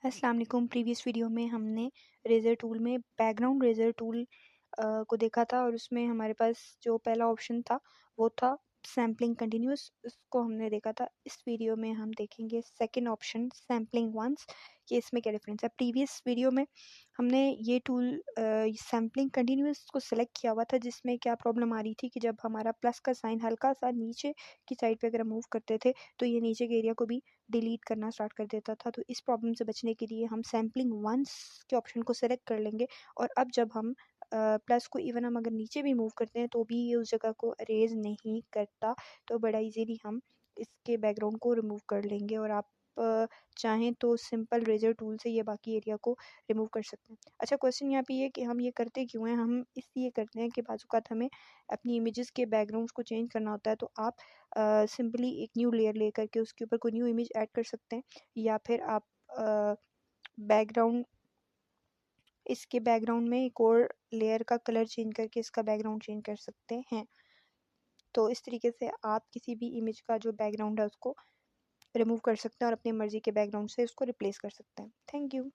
अस्सलाम वालेकुम। Previous video में हमने रेज़र टूल में बैकग्राउंड रेज़र टूल को देखा था और उसमें हमारे पास जो पहला ऑप्शन था वो था सैम्पलिंग कंटिन्यूअस, उसको हमने देखा था। इस वीडियो में हम देखेंगे सेकंड ऑप्शन सैम्पलिंग वंस, कि इसमें क्या डिफरेंस है। प्रीवियस वीडियो में हमने ये टूल सैम्पलिंग कंटिन्यूअस को सिलेक्ट किया हुआ था, जिसमें क्या प्रॉब्लम आ रही थी कि जब हमारा प्लस का साइन हल्का सा नीचे की साइड पे अगर हम मूव करते थे तो ये नीचे के एरिया को भी डिलीट करना स्टार्ट कर देता था। तो इस प्रॉब्लम से बचने के लिए हम सैम्पलिंग वंस के ऑप्शन को सेलेक्ट कर लेंगे और अब जब हम प्लस को इवन हम अगर नीचे भी मूव करते हैं तो भी ये उस जगह को अरेज़ नहीं करता। तो बड़ा ईज़िली हम इसके बैकग्राउंड को रिमूव कर लेंगे और आप चाहें तो सिंपल रेज़र टूल से ये बाकी एरिया को रिमूव कर सकते हैं। अच्छा, क्वेश्चन यहाँ पे ये है कि हम ये करते क्यों हैं? हम इसलिए करते हैं कि बाज़-औक़ात हमें अपनी इमेजेस के बैकग्राउंड्स को चेंज करना होता है, तो आप सिंपली एक न्यू लेयर लेकर के उसके ऊपर कोई न्यू इमेज ऐड कर सकते हैं, या फिर आप बैकग्राउंड इसके बैकग्राउंड में एक और लेयर का कलर चेंज करके इसका बैकग्राउंड चेंज कर सकते हैं। तो इस तरीके से आप किसी भी इमेज का जो बैकग्राउंड है उसको रिमूव कर सकते हैं और अपनी मर्ज़ी के बैकग्राउंड से उसको रिप्लेस कर सकते हैं। Thank you.